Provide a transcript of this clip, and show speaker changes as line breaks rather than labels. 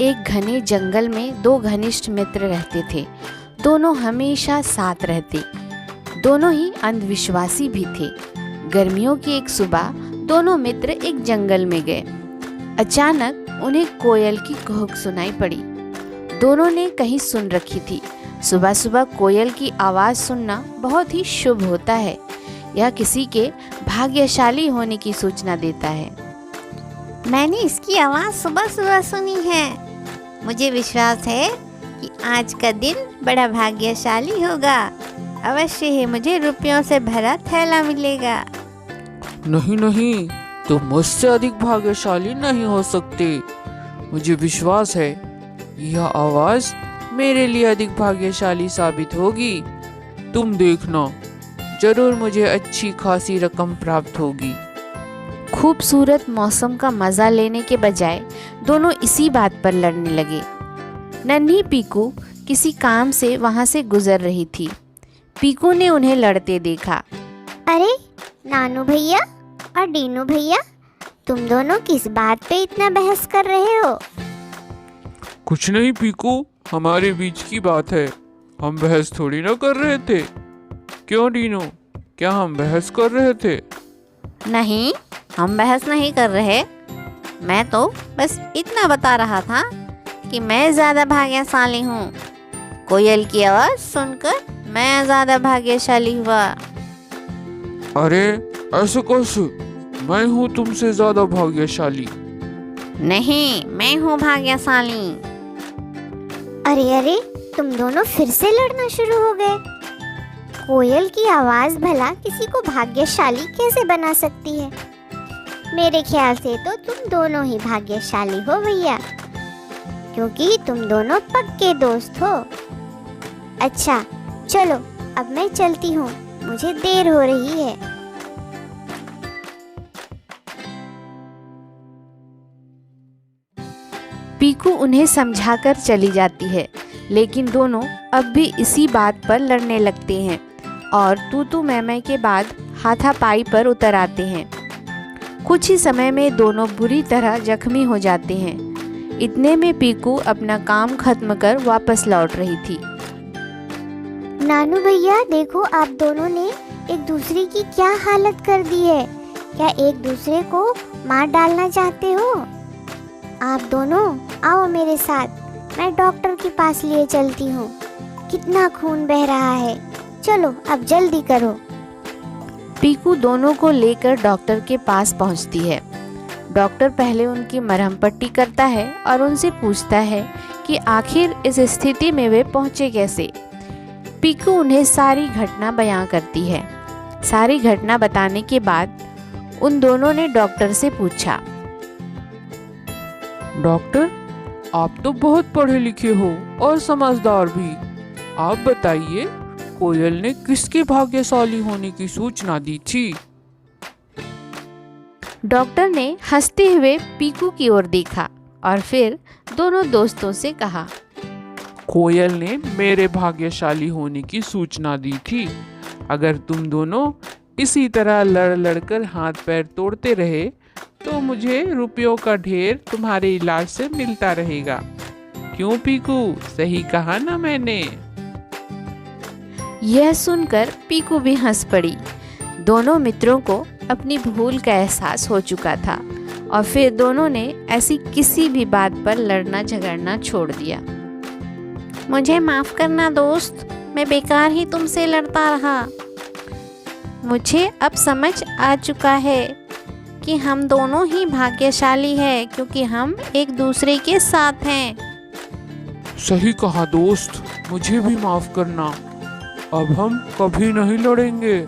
एक घने जंगल में दो घनिष्ठ मित्र रहते थे। दोनों हमेशा साथ रहते। दोनों ही अंधविश्वासी भी थे। गर्मियों की एक सुबह दोनों मित्र एक जंगल में गए। अचानक उन्हें कोयल की कुहक सुनाई पड़ी। दोनों ने कहीं सुन रखी थी। सुबह सुबह कोयल की आवाज़ सुनना बहुत ही शुभ होता है। यह किसी के भाग्यशाली होने की सूचना देता है।
मैंने इसकी आवाज़ सुबह सुबह सुनी है। मुझे विश्वास है कि आज का दिन बड़ा भाग्यशाली होगा। अवश्य ही मुझे रुपयों से भरा थैला मिलेगा।
नहीं नहीं, तुम मुझसे अधिक भाग्यशाली नहीं हो सकते। मुझे विश्वास है यह आवाज़ मेरे लिए अधिक भाग्यशाली साबित होगी। तुम देखना, जरूर मुझे अच्छी खासी रकम प्राप्त होगी।
खूबसूरत मौसम का मज़ा लेने के बजाय दोनों इसी बात पर लड़ने लगे। नन्ही पीकू किसी काम से वहाँ से गुजर रही थी। पीकू ने उन्हें लड़ते देखा।
अरे नानू भैया और डीनू भैया, तुम दोनों किस बात पे इतना बहस कर रहे हो?
कुछ नहीं पीकू, हमारे बीच की बात है। हम बहस थोड़ी ना कर रहे थे। क्यों डीनू, क्या हम बहस कर रहे थे?
नहीं, हम बहस नहीं कर रहे। मैं तो बस इतना बता रहा था कि मैं ज़्यादा भाग्यशाली हूँ। कोयल की आवाज़ सुनकर मैं ज़्यादा भाग्यशाली हुआ।
अरे ऐसे कैसे? मैं हूँ तुमसे ज्यादा भाग्यशाली।
नहीं, मैं हूँ भाग्यशाली। अरे अरे, तुम दोनों फिर से लड़ना शुरू हो गए। कोयल की आवाज़ भला किसी को भाग्यशाली कैसे बना सकती है? मेरे ख्याल से तो तुम दोनों ही भाग्यशाली हो भैया, क्योंकि तुम दोनों पक्के दोस्त हो। अच्छा चलो, अब मैं चलती हूँ, मुझे देर हो रही है।
पीकू उन्हें समझाकर चली जाती है, लेकिन दोनों अब भी इसी बात पर लड़ने लगते हैं और तू मैं के बाद हाथापाई पर उतर आते हैं। कुछ ही समय में दोनों बुरी तरह जख्मी हो जाते हैं। इतने में पीकू अपना काम खत्म कर वापस लौट रही थी।
नानू भैया देखो, आप दोनों ने एक दूसरे की क्या हालत कर दी है। क्या एक दूसरे को मार डालना चाहते हो? आप दोनों आओ मेरे साथ, मैं डॉक्टर के पास लिए चलती हूँ। कितना खून बह रहा है, चलो अब जल्दी करो।
पीकू दोनों को लेकर डॉक्टर के पास पहुँचती है। डॉक्टर पहले उनकी मरहम पट्टी करता है और उनसे पूछता है कि आखिर इस स्थिति में वे पहुँचे कैसे। पीकू उन्हें सारी घटना बयां करती है। सारी घटना बताने के बाद उन दोनों ने डॉक्टर से पूछा,
डॉक्टर, आप तो बहुत पढ़े लिखे हो और समझदार भी। आप बताइए, कोयल ने किसके भाग्यशाली होने की सूचना दी थी?
डॉक्टर ने हंसते हुए पीकू की ओर देखा और फिर दोनों दोस्तों से कहा,
कोयल ने मेरे भाग्यशाली होने की सूचना दी थी। अगर तुम दोनों इसी तरह लड़ लड़कर हाथ पैर तोड़ते रहे तो मुझे रुपयों का ढेर तुम्हारे इलाज से मिलता रहेगा। क्यों पीकू, सही कहा ना मैंने?
यह सुनकर पीकू भी हंस पड़ी। दोनों मित्रों को अपनी भूल का एहसास हो चुका था और फिर दोनों ने ऐसी किसी भी बात पर लड़ना झगड़ना छोड़ दिया।
मुझे माफ करना दोस्त, मैं बेकार ही तुमसे लड़ता रहा। मुझे अब समझ आ चुका है कि हम दोनों ही भाग्यशाली हैं, क्योंकि हम एक दूसरे के साथ हैं।
सही कहा दोस्त, मुझे भी माफ करना। अब हम कभी नहीं लड़ेंगे।